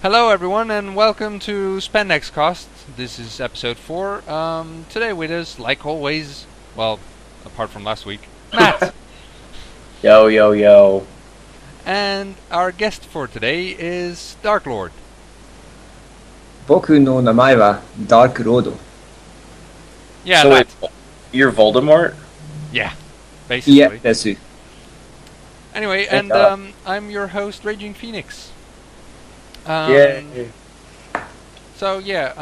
Hello everyone and welcome to SpandexCast. This is episode 4. Today with us, like always, well, apart from last week, Matt. Yo, yo, yo. And our guest for today is Dark Lord. 僕の名前は Dark Road. Yeah, So that. wait, you're Voldemort? Yeah, basically. Yeah, that's it. Anyway, Thank and God. I'm your host, Raging Phoenix. Yay. So yeah,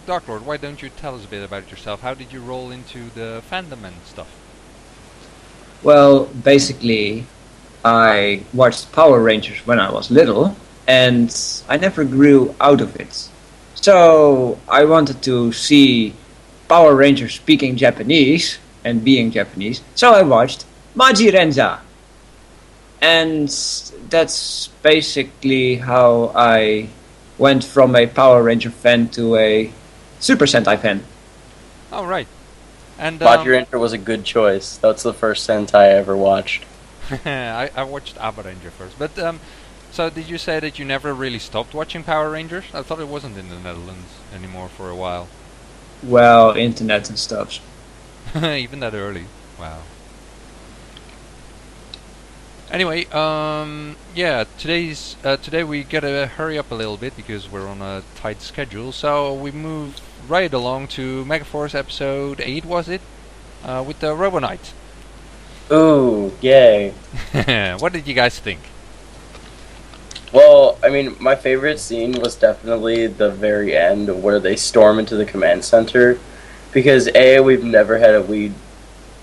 Dark Lord, why don't you tell us a bit about yourself? How did you roll into the fandom and stuff? Well, basically, I watched Power Rangers when I was little, and I never grew out of it. So I wanted to see Power Rangers speaking Japanese and being Japanese, so I watched Maji Renza. And that's basically how I went from a Power Ranger fan to a Super Sentai fan. Oh right, and Maji Ranger was a good choice. That's the first Sentai I ever watched. I watched Abba Ranger first, but so did you say that you never really stopped watching Power Rangers? I thought it wasn't in the Netherlands anymore for a while. Well, internet and stuff. Even that early. Wow. Anyway, yeah, today we gotta hurry up a little bit because we're on a tight schedule. So we moved right along to Megaforce episode 8, was it? With the Robo Knight. Ooh, yay. What did you guys think? Well, I mean, my favorite scene was definitely the very end where they storm into the command center. Because A, we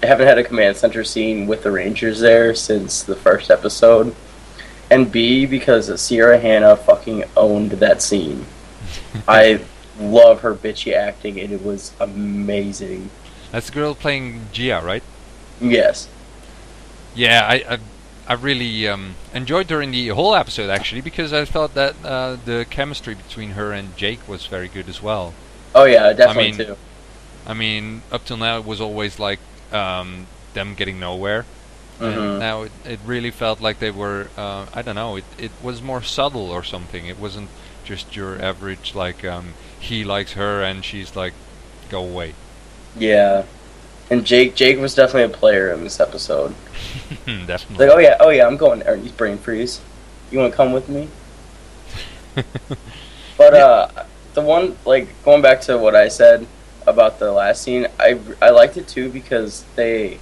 haven't had a command center scene with the Rangers there since the first episode. And B, because Sierra Hanna fucking owned that scene. I love her bitchy acting and it was amazing. That's the girl playing Gia, right? Yes. Yeah, I really enjoyed her in the whole episode actually because I thought that the chemistry between her and Jake was very good as well. Oh yeah, definitely too. I mean, up till now it was always like them getting nowhere, and now it really felt like they were. I don't know. It was more subtle or something. It wasn't just your average like he likes her and she's like, go away. Yeah. And Jake was definitely a player in this episode. Definitely. Like, oh yeah, I'm going to Ernie's brain freeze. You want to come with me? But the one, like, going back to what I said about the last scene, I liked it too because they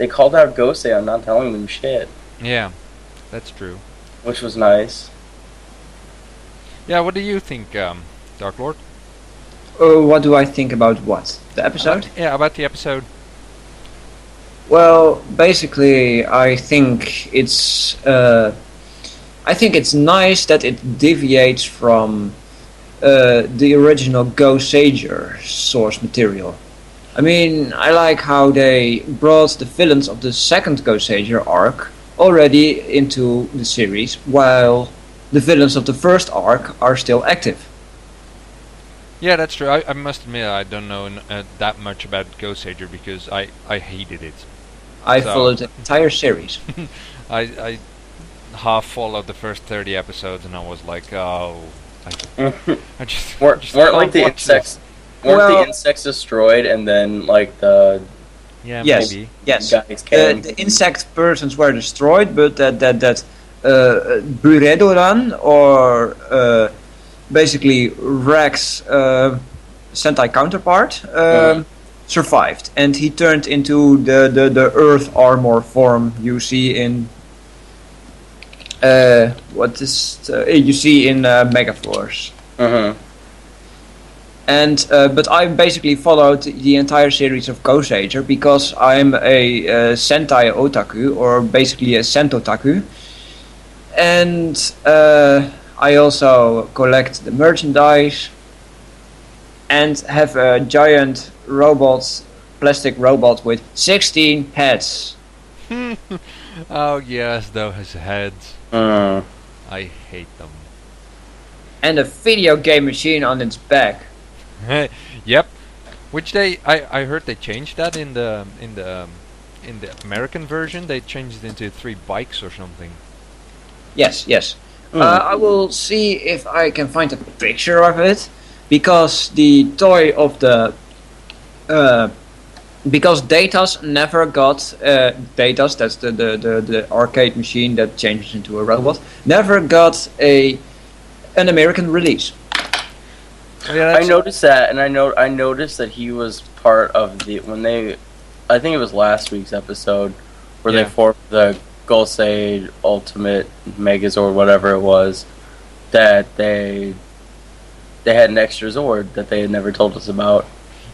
called out Gosei on not telling them shit, Yeah, that's true. which was nice. Yeah, what do you think, Dark Lord? What do I think about what? The episode? About the episode. Well, basically, I think it's nice that it deviates from the original Go Sager source material. I mean, I like how they brought the villains of the second Go Sager arc already into the series, while the villains of the first arc are still active. Yeah, that's true. I must admit I don't know that much about Ghost Sager because I hated it. I So- followed the entire series. I half followed the first 30 episodes and I was like, oh, I just weren't just like can't the watch insects? this. Weren't Well- the insects destroyed and then like the Yeah, Yes. maybe. Yes, guys came? the insect persons were destroyed, but that Buredoran or basically Rex Sentai counterpart survived, and he turned into the Earth armor form you see in Megaforce. Mm-hmm. And but I basically followed the entire series of Ghostager because I'm a Sentai otaku, or basically a Sentotaku, and I also collect the merchandise and have a giant plastic robot with 16 heads. Oh yes, those heads. Mm. I hate them. And a video game machine on its back. Yep. Which I heard they changed that in the American version. They changed it into 3 bikes or something. Yes. I will see if I can find a picture of it, because the toy of the because Datas never got Datas. That's the arcade machine that changes into a robot. Never got an American release. Oh, yeah, I noticed that, and I noticed that he was part of I think it was last week's episode where Yeah. they formed the Gulsade Ultimate Megazord, whatever it was, that they had an extra Zord that they had never told us about.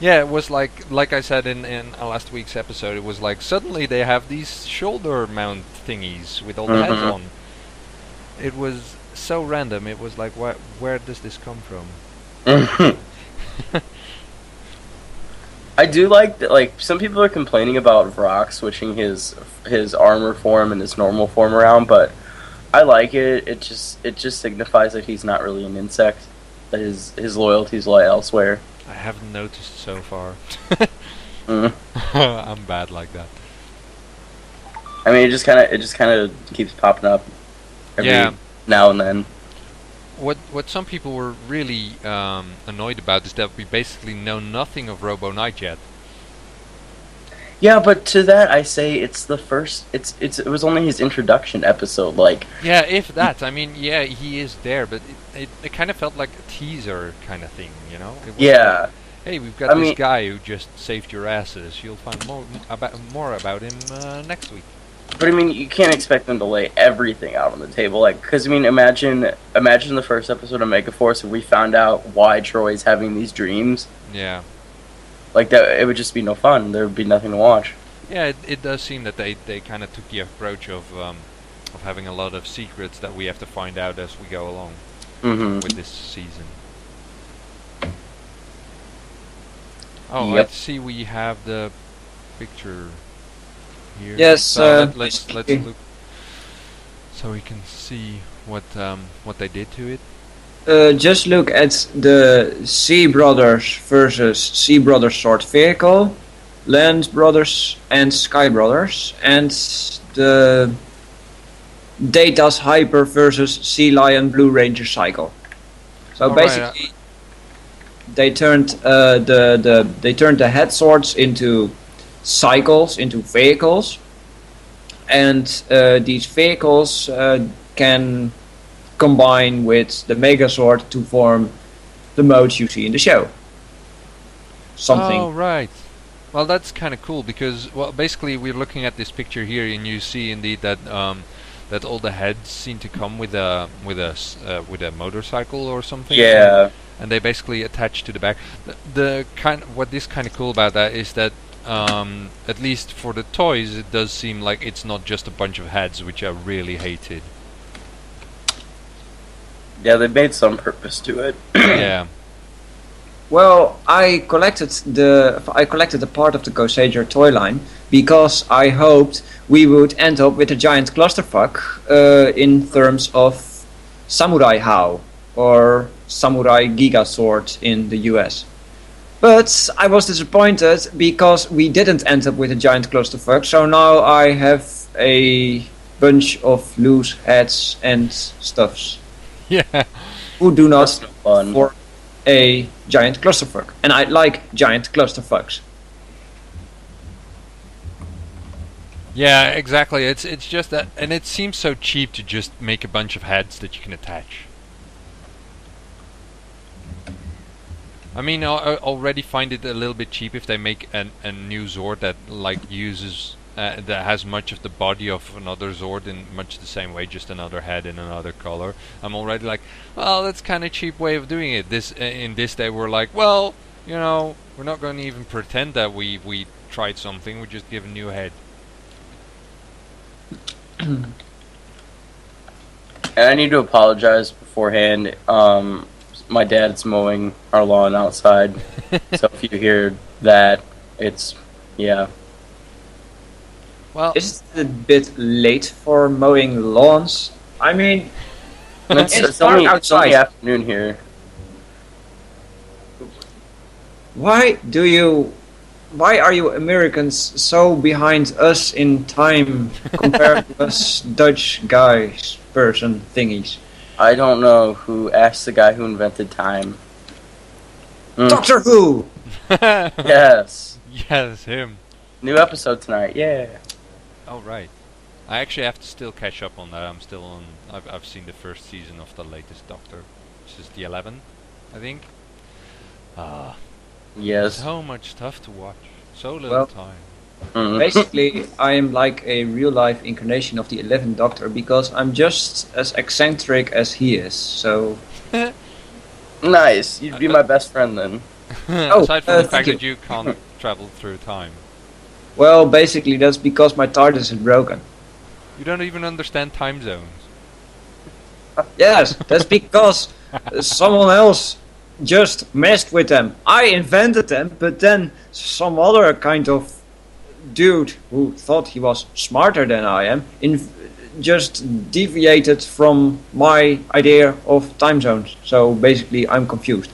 Yeah, it was like I said in last week's episode, it was like suddenly they have these shoulder mount thingies with all the heads Mhm. on. It was so random. It was like, where does this come from? I do like that. Like, some people are complaining about Vrock switching his armor form and his normal form around, but I like it. It just signifies that he's not really an insect. That his loyalties lie elsewhere. I haven't noticed so far. Mm. I'm bad like that. I mean, it just kind of keeps popping up every Yeah. now and then. What some people were really annoyed about is that we basically know nothing of Robo Knight yet. Yeah, but to that I say it's the first. It was only his introduction episode. Like, Yeah, if that. I mean, yeah, he is there, but it kind of felt like a teaser kind of thing, you know? It was yeah, like, hey, we've got I this mean- guy who just saved your asses. You'll find more about him next week. but I mean, you can't expect them to lay everything out on the table. Like, because I mean, imagine the first episode of Megaforce if we found out why Troy's having these dreams. Yeah. Like that, it would just be no fun. There would be nothing to watch. Yeah, it does seem that they kind of took the approach of having a lot of secrets that we have to find out as we go along Mm-hmm. with this season. Oh, Yep. I see we have the picture here. Yes, So let's basically- look so we can see what they did to it. Just look at the Sea Brothers versus Sea Brothers Sword Vehicle, Land Brothers and Sky Brothers, and the Data's Hyper versus Sea Lion Blue Ranger Cycle. So Alright, basically, they turned they turned the head swords into cycles, into vehicles, and these vehicles can combine with the Megazord to form the modes you see in the show. Something. Oh, right. Well, that's kind of cool because, well, basically we're looking at this picture here, and you see indeed that that all the heads seem to come with a motorcycle or something. Yeah. And they basically attach to the back. What is kind of cool about that is that at least for the toys, it does seem like it's not just a bunch of heads, which I really hated. Yeah, they made some purpose to it. Yeah. Well, I collected a part of the Gosager toy line because I hoped we would end up with a giant clusterfuck in terms of Samurai How or Samurai Giga Sword in the US. But I was disappointed because we didn't end up with a giant clusterfuck, so now I have a bunch of loose heads and stuffs Yeah. who do not That's no fun. for a giant clusterfuck. And I like giant clusterfucks. Yeah, exactly. It's just that, and it seems so cheap to just make a bunch of heads that you can attach. I mean, I already find it a little bit cheap if they make a new Zord that like uses that has much of the body of another Zord in much the same way, just another head in another color. I'm already like, well, that's kind of cheap way of doing it. In this they were like, well, you know, we're not going to even pretend that we tried something. We just give a new head. And I need to apologize beforehand. My dad's mowing our lawn outside, so if you hear that, it's yeah. Well, Is it a bit late for mowing lawns? I mean, It's, It's it's only dark it's only outside. afternoon here. why are you Americans so behind us in time compared to us Dutch guys, person thingies? I don't know who asked the guy who invented time. Doctor Who! Yes. Yes, him. New episode tonight. Yeah. Oh right. I actually have to still catch up on that. I'm still on. I've seen the first season of the latest Doctor, which is the 11th, I think. Yes. So much stuff to watch. So little Well, time. Basically, I am like a real-life incarnation of the 11th Doctor because I'm just as eccentric as he is. So, Nice. You'd be my best friend then. Aside from the thank fact you. that you can't travel through time, well, basically that's because my TARDIS is broken. you don't even understand time zones. Yes, that's because someone else just messed with them. I invented them, but then some other kind of dude who thought he was smarter than I am just deviated from my idea of time zones. So basically, I'm confused.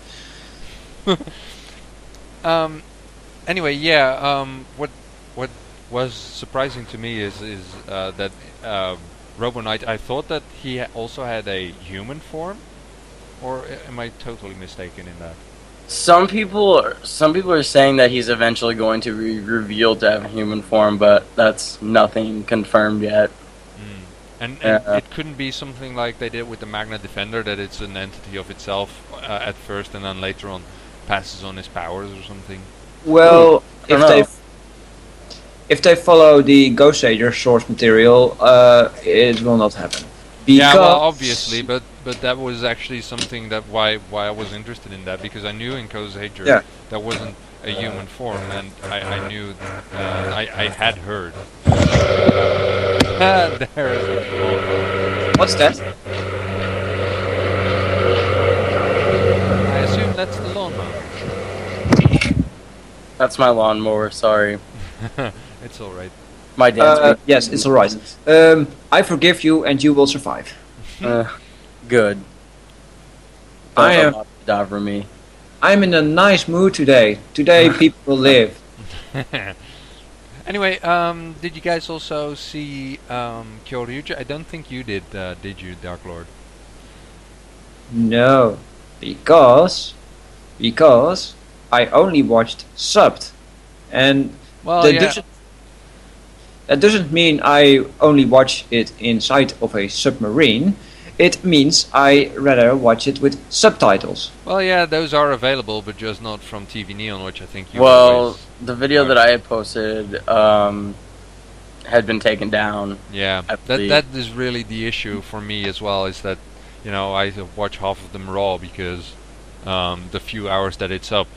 Anyway, yeah. What was surprising to me is that Robo Knight. I thought that he also had a human form, or am I totally mistaken in that? Some people are saying that he's eventually going to be revealed to have a human form, but that's nothing confirmed yet. And Yeah. it couldn't be something like they did with the Magna Defender, that it's an entity of itself at first, and then later on passes on his powers or something. Well, I don't know. if they follow the Ghost Ager source material, it will not happen. Yeah, well, Because- obviously, but that was actually something that why I was interested in that, because I knew in Kozager Yeah. that wasn't a human form, and I knew I had heard. There is a What's that? I assume that's the lawnmower. That's my lawnmower. Sorry, It's all right. my dance. Yes, it's alright. I forgive you and you will survive. Good. I am- Dabra me. I'm in a nice mood today. Today people will live. Anyway, did you guys also see Kyoryuja? I don't think you did you, Dark Lord? No, because I only watched subbed, and Well, that yeah. doesn't mean I only watch it inside of a submarine. It means I rather watch it with subtitles. Well, yeah, those are available, but just not from TV Neon, which I think you Well, always... the video that I had posted had been taken down. Yeah, I that believe. that is really the issue for me as well, is that, you know, I watch half of them raw because the few hours that it's up,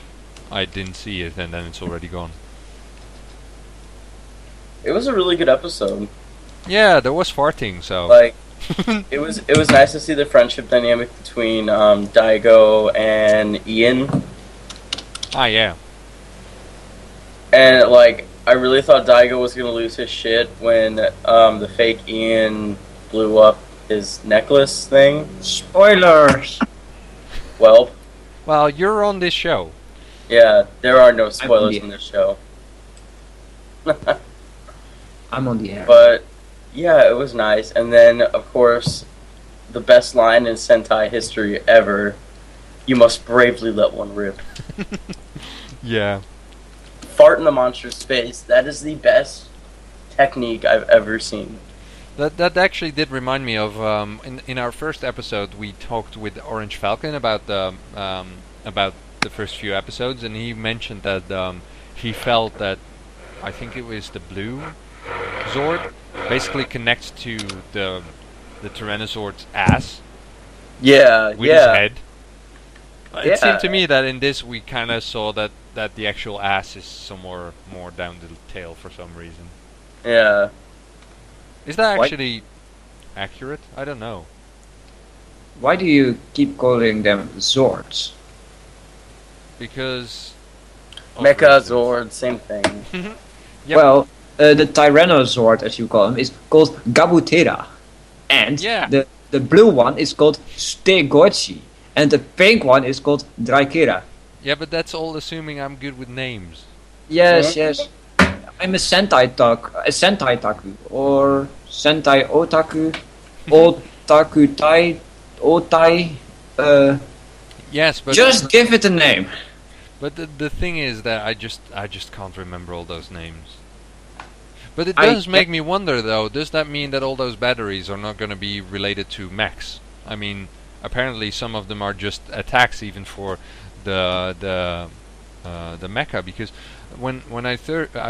I didn't see it, and then it's already gone. It was a really good episode. Yeah, there was farting, so... Like, it was nice to see the friendship dynamic between Daigo and Ian. Ah, yeah. And like, I really thought Daigo was gonna lose his shit when the fake Ian blew up his necklace thing. Spoilers. Well, Well, you're on this show. yeah, there are no spoilers the- in this show. I'm on the air. But yeah, it was nice. And then, of course, the best line in Sentai history ever: "You must bravely let one rip." Yeah. Fart in the monster's face. That is the best technique I've ever seen. That actually did remind me of in our first episode we talked with Orange Falcon about the first few episodes, and he mentioned that he felt that, I think it was the blue Zord, basically connects to the Tyrannosaur's ass Yeah, with yeah. his head. It Yeah. seemed to me that in this we kind of saw that the actual ass is somewhere more down the tail for some reason. Yeah. Is that Why- actually accurate? I don't know. Why do you keep calling them Zords? Because of Mechazord, same thing. reasons. Yep. Well, the Tyrannosaur, as you call him, is called Gabutera. And Yeah. the blue one is called Stegochi. And the pink one is called Draikera. Yeah, but that's all assuming I'm good with names. Yes, Yeah. yes. I'm a Sentai Taku, or Sentai Otaku, Otaku Tai Otai. Yes, but Just give it a name. but the thing is that I just can't remember all those names. But it I does make me wonder, though. Does that mean that all those batteries are not going to be related to mechs? I mean, apparently some of them are just attacks, even for the mecha. Because when I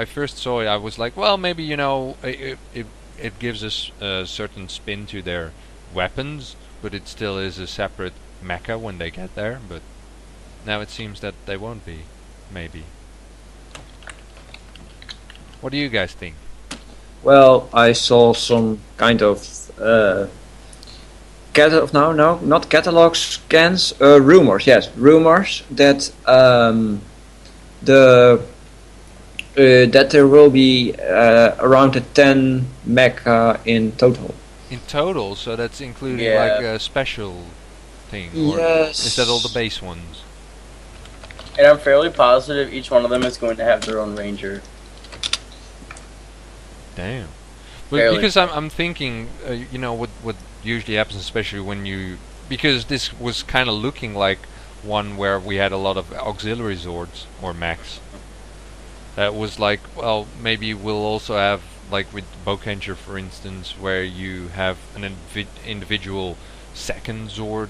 first saw it, I was like, well, maybe it gives us a certain spin to their weapons, but it still is a separate mecha when they get there. But now it seems that they won't be. Maybe. What do you guys think? Well, I saw some kind of not catalog scans, rumors. Yes, rumors that that there will be around 10 mecha in total. In total, so that's including Yeah. like a special thing, or Yes. is that all the base ones? And I'm fairly positive each one of them is going to have their own ranger. Damn. But Fairly. because I'm thinking, what usually happens, especially when because this was kind of looking like one where we had a lot of auxiliary zords or mechs. That was like, well, maybe we'll also have, like with Bokenger, for instance, where you have an individual second zord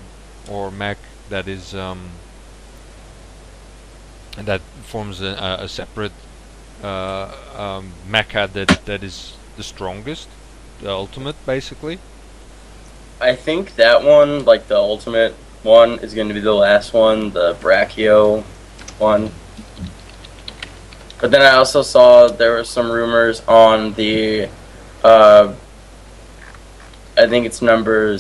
or mech that is that forms a separate mecha that is the strongest, the ultimate, basically. I think that one, like the ultimate one, is going to be the last one, the Brachio one. But then I also saw there were some rumors on the, I think it's number.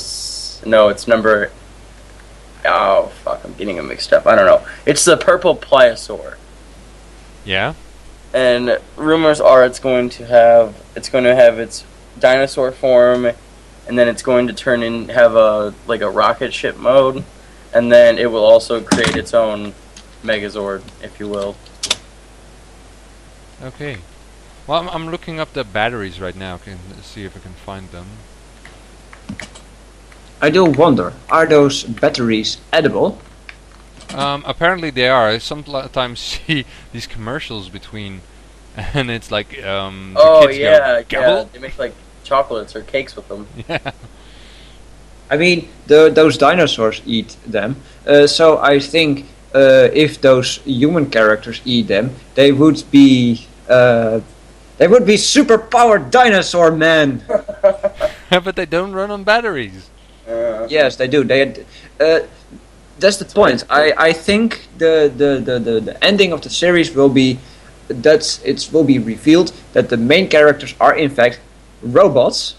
Oh fuck! I'm getting them mixed up. I don't know. It's the purple pliosaur. Yeah. And rumors are it's going to have its dinosaur form, and then it's going to have a rocket ship mode, and then it will also create its own Megazord, if you will. Okay. Well, I'm looking up the batteries right now. Can see if I can find them. I do wonder, are those batteries edible? Apparently they are. I sometimes see these commercials between, and it's like the Oh kids yeah, go, "Gobble?" They make like chocolates or cakes with them. Yeah. I mean, those dinosaurs eat them, so I think if those human characters eat them, they would be super powered dinosaur men. But they don't run on batteries. Yes, they do. That's the point. I think the ending of the series will be that it will be revealed that the main characters are in fact robots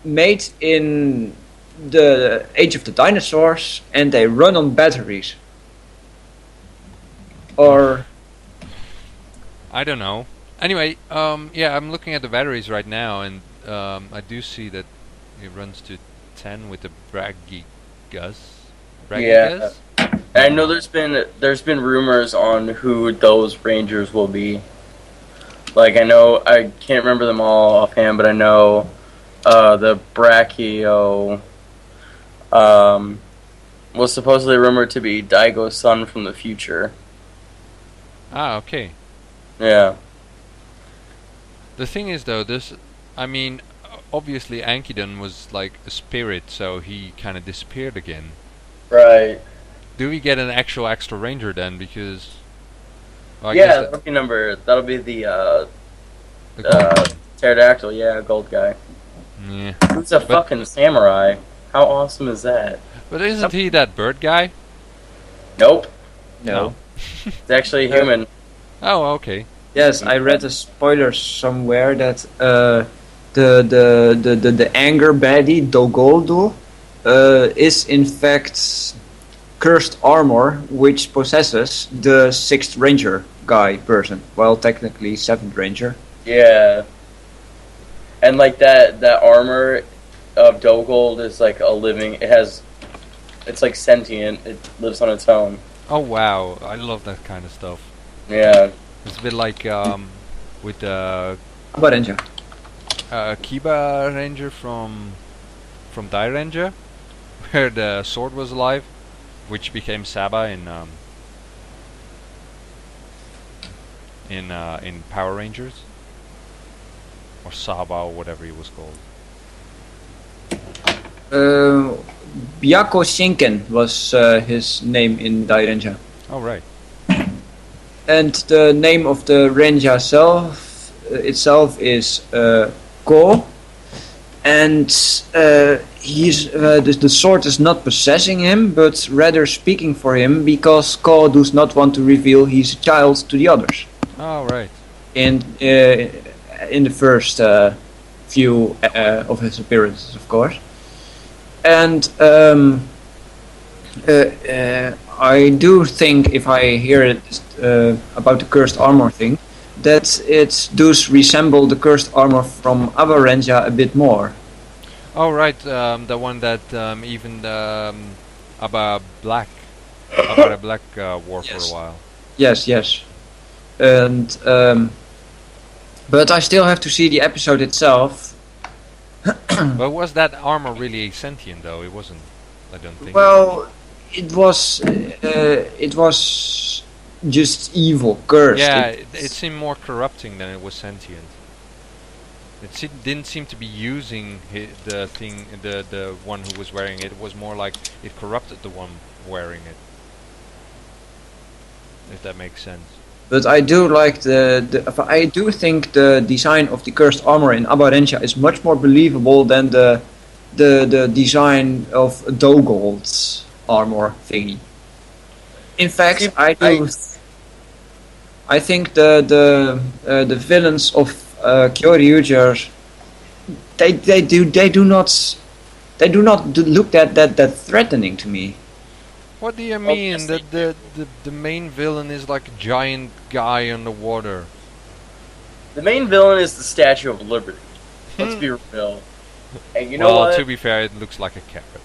made in the age of the dinosaurs, and they run on batteries. Or I don't know. Anyway, yeah, I'm looking at the batteries right now, and I do see that it runs to 10 with the Brachiosaurus. Yeah. I know there's been rumors on who those rangers will be. Like I can't remember them all offhand, but I know the Brachio was supposedly rumored to be Daigo's son from the future. Ah, okay. Yeah. The thing is, though, obviously Ankydon was like a spirit, so he kind of disappeared again. Right. Do we get an actual extra ranger then? Because well, Yeah, that'll be the pterodactyl, yeah, gold guy. Yeah. Who's a fucking samurai? How awesome is that? But isn't he that bird guy? Nope. no. It's actually human. Oh, okay. Yes, I read a spoiler somewhere that the anger baddie Dogoldo is in fact cursed armor which possesses the 6th ranger guy person. Well, technically 7th ranger. Yeah. And like that armor of Dogold is like a living. It's like sentient. It lives on its own. Oh wow, I love that kind of stuff. Yeah. It's a bit like with But ranger. Kiba Ranger from Die Ranger, where the sword was alive, which became Saba in Power Rangers, or Saba, or whatever he was called. Byako Shinken was his name in Dairenja. Oh right. And the name of the Renja itself is Ko. And the sword is not possessing him, but rather speaking for him, because Ko does not want to reveal he's a child to the others. Oh right. In the first few of his appearances, of course. And I do think, if I hear it about the cursed armor thing, that it does resemble the cursed armor from Avarenja a bit more. Oh right, the one that even Abba Black wore for a while. Yes. And but I still have to see the episode itself. But was that armor really sentient though? It wasn't. I don't think. Well, it was just evil, cursed. Yeah, it seemed more corrupting than it was sentient. It didn't seem to be using the one who was wearing it. It was more like it corrupted the one wearing it. If that makes sense. But I do like I do think the design of the cursed armor in Abarentia is much more believable than the design of Dogold's armor thingy. In fact, I think the villains of Kyoryuger, they do not look that threatening to me. What do you mean? The main villain is like a giant guy underwater. The main villain is the Statue of Liberty. Let's be real. And you know well, what? to be fair, it looks like a carrot.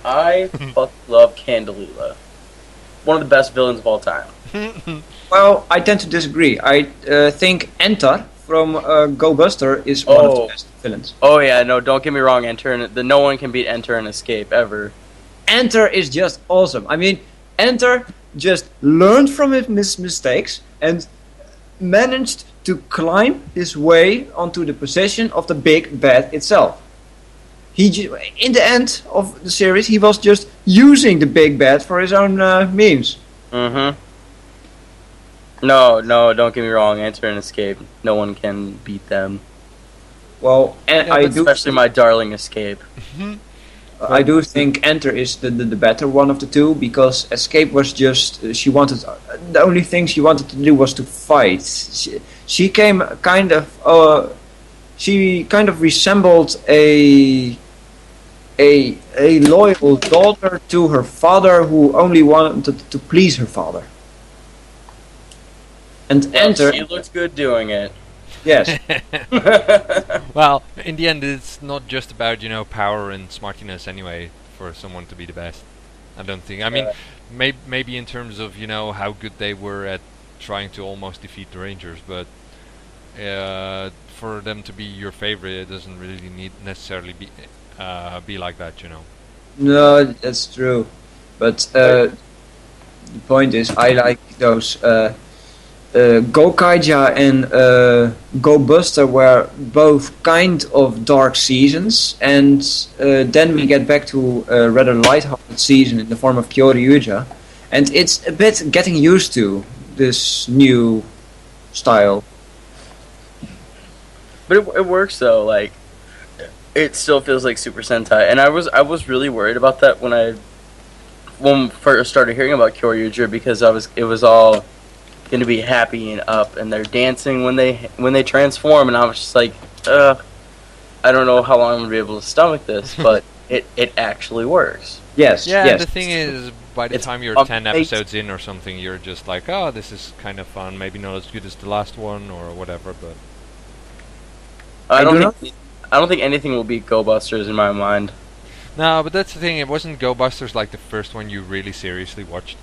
I fucking love Candelila. One of the best villains of all time. Well, I tend to disagree. I think Enter from Go Buster is one of the best villains. Oh yeah, no, don't get me wrong. No one can beat Enter and Escape ever. Enter is just awesome. I mean, Enter just learned from his mistakes and managed to climb his way onto the position of the big bad itself. In the end of the series, he was just using the big bad for his own means. Mm-hmm. No, don't get me wrong. Enter and Escape, no one can beat them. Well, especially my darling Escape. I do think Enter is the better one of the two, because Escape was just the only thing she wanted to do was to fight. She kind of resembled a loyal daughter to her father who only wanted to please her father. And Enter, she looks good doing it. Yes. Well, in the end, it's not just about power and smartiness anyway for someone to be the best. I don't think. I mean, maybe in terms of how good they were at trying to almost defeat the Rangers, but for them to be your favorite, it doesn't really necessarily be like that. No, that's true. But the point is, I like those. Go Kaija and Go Buster were both kind of dark seasons, and then we get back to a rather light-hearted season in the form of Kyoryuja, and it's a bit getting used to this new style. But it works though. Like, it still feels like Super Sentai, and I was really worried about that when we first started hearing about Kyoryuja, because it was all going to be happy and up, and they're dancing when they transform, and I was just like, I don't know how long I'm going to be able to stomach this, but it actually works. Yes. Yeah, yes. the thing is, by the time you're 10 episodes in or something, you're just like, oh, this is kind of fun, maybe not as good as the last one or whatever, but I don't think anything will beat Go Busters in my mind. No, but that's the thing, it wasn't Go Busters like the first one you really seriously watched.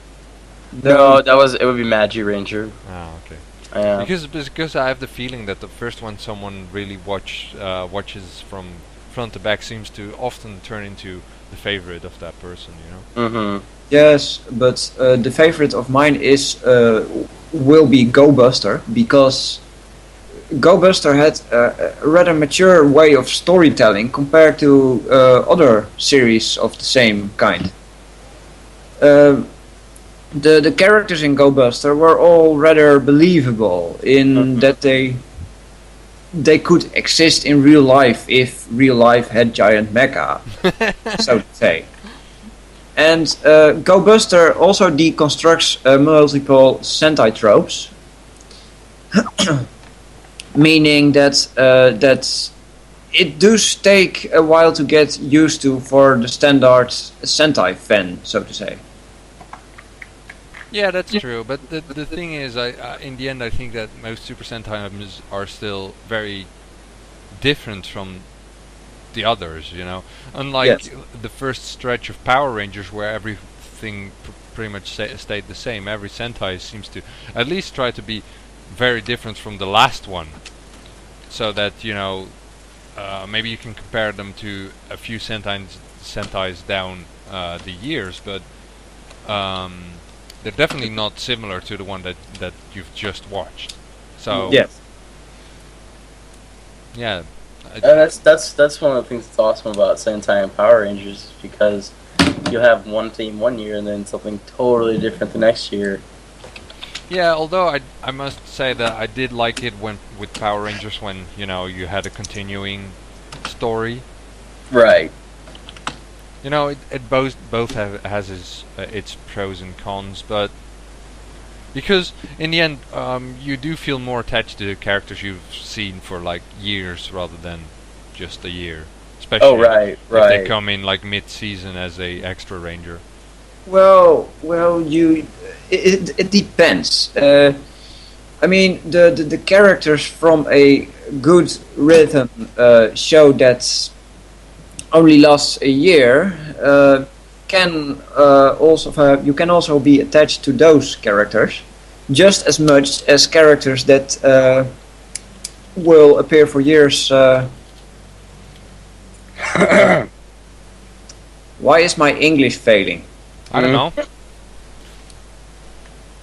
No, it would be Magi Ranger. Ah, okay. Yeah. Because I have the feeling that the first one someone really watches from front to back seems to often turn into the favorite of that person, you know. Mm-hmm. Yes, but the favorite of mine is will be Go Buster, because Go Buster had a rather mature way of storytelling compared to other series of the same kind. Uh, the characters in Go Buster were all rather believable in that they could exist in real life if real life had giant mecha, so to say. And Go Buster also deconstructs multiple Sentai tropes, meaning that it does take a while to get used to for the standard Sentai fan, so to say. Yeah, that's true. But the thing is, in the end, I think that most Super Sentai are still very different from the others. You know, unlike Yes. the first stretch of Power Rangers, where everything pretty much stayed the same. Every Sentai seems to at least try to be very different from the last one, so that maybe you can compare them to a few Sentais down the years, but. They're definitely not similar to the one that you've just watched. So Yes. yeah, And that's one of the things that's awesome about Sentai and Power Rangers, because you'll have one theme one year and then something totally different the next year. yeah. Although I must say that I did like it when with Power Rangers when you had a continuing story. Right. It both has its pros and cons, but because in the end, you do feel more attached to the characters you've seen for like years rather than just a year. Especially right, if they right. come in like mid-season as a extra ranger. Well, it depends. I mean, the characters from a good rhythm show that only lasts a year can you can also be attached to those characters just as much as characters that will appear for years. Why is my English failing? I don't know.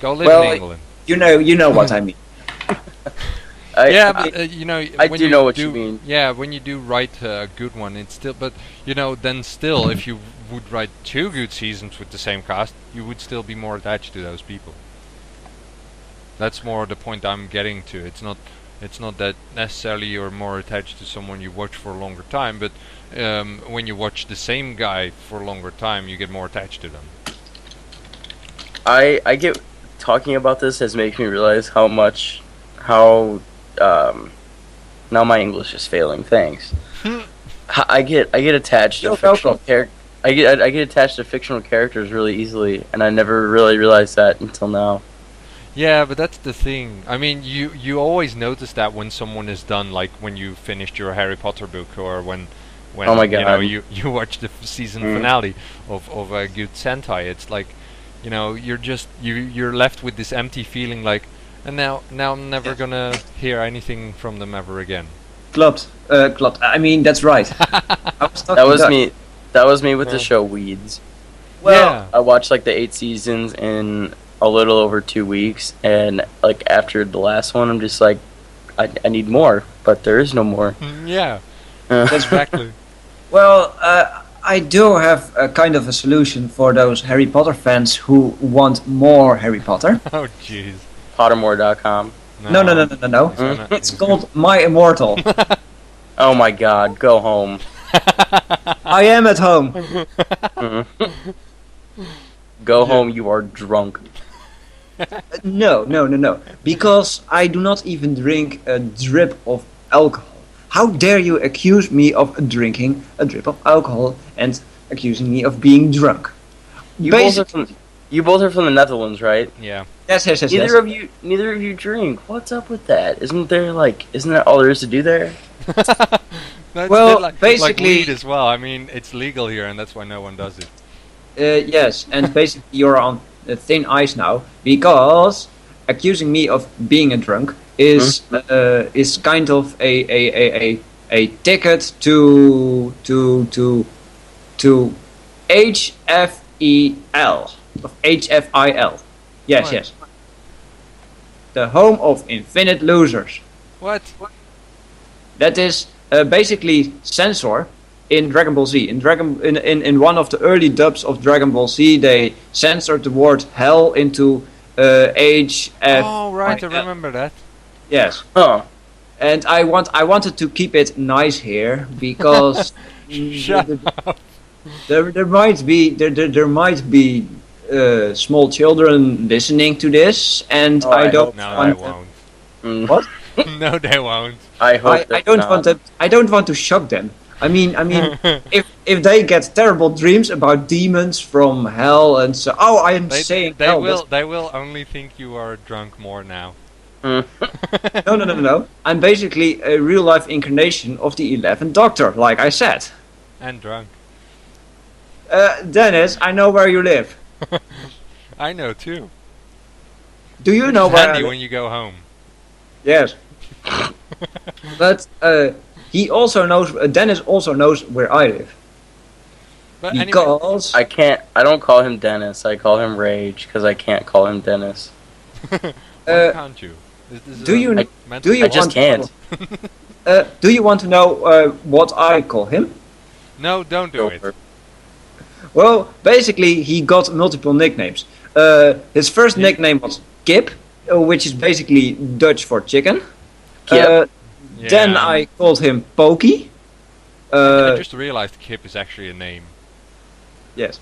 Go live Well, in England. You know what I mean. Yeah, I, but I when do you know what you mean. Yeah, when you do write a good one, it's still. But then still, if you would write 2 good seasons with the same cast, you would still be more attached to those people. That's more the point I'm getting to. It's not that necessarily you're more attached to someone you watch for a longer time, but when you watch the same guy for a longer time, you get more attached to them. I get talking about this has made me realize how now my English is failing. Thanks. I get attached to You're fictional welcome. I get attached to fictional characters really easily, and I never really realized that until now. Yeah, but that's the thing. I mean, you always notice that when someone is done, like when you finished your Harry Potter book, or when Oh my God. you watch the season finale of a good Sentai. It's like, you're left with this empty feeling, like, and now I'm never gonna hear anything from them ever again. Klopt. I mean, that's right. I was That talking was Dutch. me. That was me with the Yeah. show Weeds. Well, I watched like the 8 seasons in a little over 2 weeks, and like after the last one, I'm just like, I need more, but there is no more. Yeah, Uh, exactly. well, I do have a kind of a solution for those Harry Potter fans who want more Harry Potter. Oh, jeez. Pottermore.com. No. He's gonna- It's he's called My Immortal. Oh my God, go home. I am at home. Go home, you are drunk. No. Because I do not even drink a drip of alcohol. How dare you accuse me of drinking a drip of alcohol and accusing me of being drunk? You both are from the Netherlands, right? Yeah. Yes. Neither of you drink. What's up with that? Isn't that all there is to do there? That's Well, a bit like basically- weed as well. I mean, it's legal here, and that's why no one does it. Yes, and basically you're on thin ice now because accusing me of being a drunk is kind of a ticket to HFEL. Of HFIL. Yes, What? yes. The home of infinite losers. What? That is basically censor in Dragon Ball Z. In one of the early dubs of Dragon Ball Z, they censored the word hell into HF. Oh, right, I remember that. Yes. Huh. And I wanted to keep it nice here because Shut up. there might be small children listening to this, and Oh, I I don't hope No, want they won't. Mm. What? No, they won't. I hope I don't want that. I don't want to shock them. I mean, if they get terrible dreams about demons from hell and so, oh, I am saying They hell. they will only think you are drunk more now. No. I'm basically a real life incarnation of the 11th Doctor, like I said. And drunk. Dennis, I know where you live. I know too. Do you Which know is where? handy when you go home. Yes. But he also knows. Dennis also knows where I live But anyway, because I don't call him Dennis. I call him Rage because I can't call him Dennis. why can't you? This is do a you mental do you I just want can't. do you want to know what I call him? No, don't do it. Well, basically, he got multiple nicknames. His first nickname was Kip, which is basically Dutch for chicken. Kip? Yeah. Then I called him Pokey. I just realized Kip is actually a name. Yes.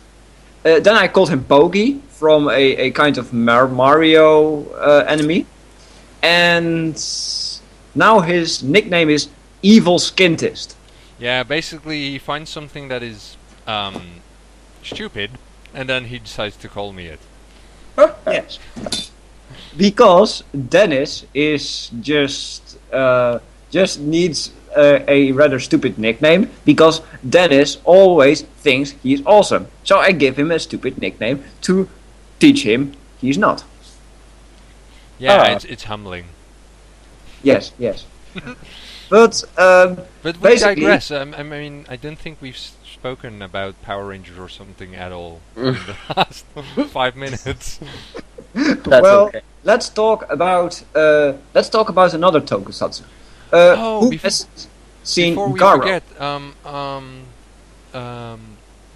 Then I called him Pokey from a kind of Mario enemy. And now his nickname is Evil Skintist. Yeah, basically he finds something that is stupid, and then he decides to call me it. Yes. Because Dennis is just needs a rather stupid nickname because Dennis always thinks he's awesome. So I give him a stupid nickname to teach him he's not. Yeah, it's humbling. Yes. But But we basically, digress. I mean, I don't think we've spoken about Power Rangers or something at all in the last 5 minutes. That's well, okay. let's talk about another tokusatsu. Who before- has seen Before we Garo? forget,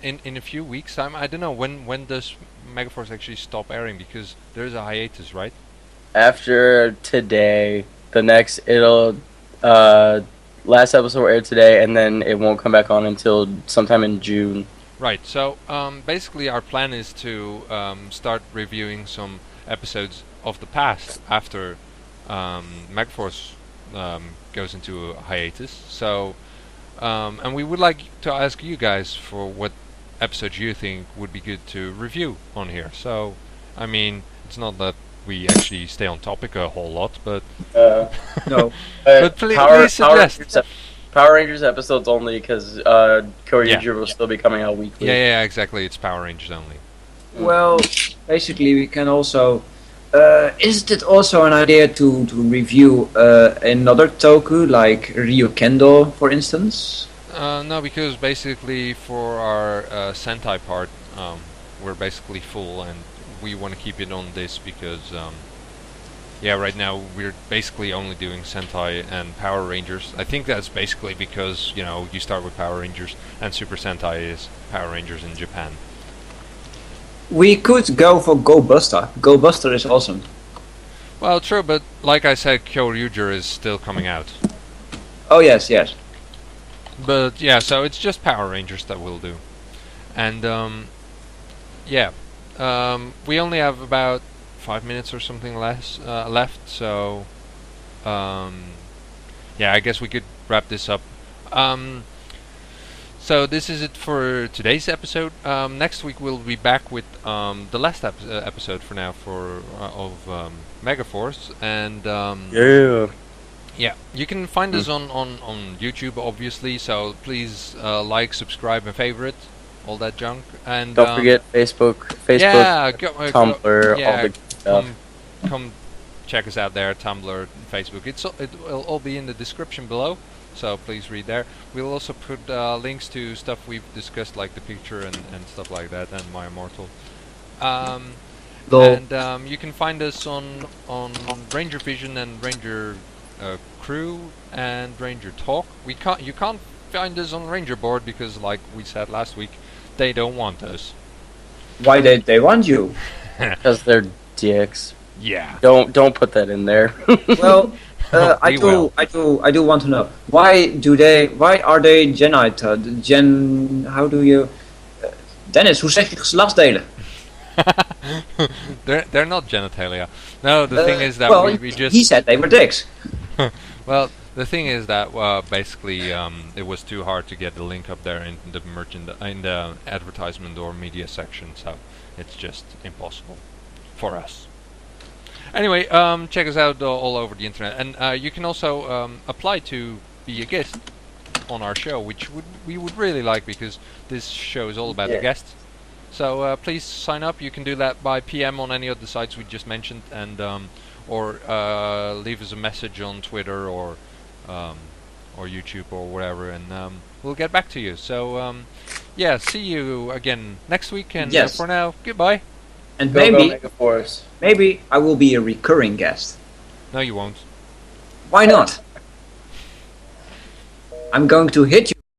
in a few weeks' time, I don't know when does Megaforce actually stop airing, because there's a hiatus, right? After today, last episode will air today, and then it won't come back on until sometime in June. Right. So basically, our plan is to start reviewing some episodes of the past after Megaforce goes into a hiatus. So, and we would like to ask you guys for what episodes you think would be good to review on here. So, I mean, it's not that we actually stay on topic a whole lot, but No. But please suggest. Power Rangers episodes only, because Kyoryuger will still be coming out weekly. Yeah, exactly. It's Power Rangers only. Well, basically, we can also. Isn't it also an idea to review another toku like Ryukendo, for instance? No, because basically for our Sentai part, we're basically full, and we want to keep it on this because, right now we're basically only doing Sentai and Power Rangers. I think that's basically because, you start with Power Rangers, and Super Sentai is Power Rangers in Japan. We could go for Go Buster. Go Buster is awesome. Well, true, but like I said, Kyoryuger is still coming out. Oh yes. But yeah, so it's just Power Rangers that we'll do. And we only have about 5 minutes or something left, so I guess we could wrap this up. So this is it for today's episode. Next week we'll be back with the last episode for now of Megaforce, and you can find us on YouTube, obviously. So please like, subscribe, and favorite all that junk. And Don't forget Facebook, Tumblr, all the stuff. Come check us out there, Tumblr, Facebook. It will all be in the description below. so please read there. We'll also put links to stuff we've discussed, like the picture and stuff like that, and My Immortal. And you can find us on Ranger Vision and Ranger Crew and Ranger Talk. You can't find us on Ranger Board because, like we said last week, they don't want us. Why they want you? Because they're dicks. Yeah. Don't put that in there. Well, I do want to know why are they genitalia? How do you, Dennis? Hoe zeg je geslachtsdelen? they're not genitalia. No, the thing is that we just. He said they were dicks. Well, the thing is that basically it was too hard to get the link up there in the in the advertisement or media section, so it's just impossible for us. Anyway, check us out all over the internet, and you can also apply to be a guest on our show, which we would really like, because this show is all about the guests. So please sign up. You can do that by PM on any of the sites we just mentioned, and or leave us a message on Twitter or YouTube or whatever, and we'll get back to you. So yeah, see you again next week, and for now, goodbye. And go maybe I will be a recurring guest. No, you won't. Why not? I'm going to hit you.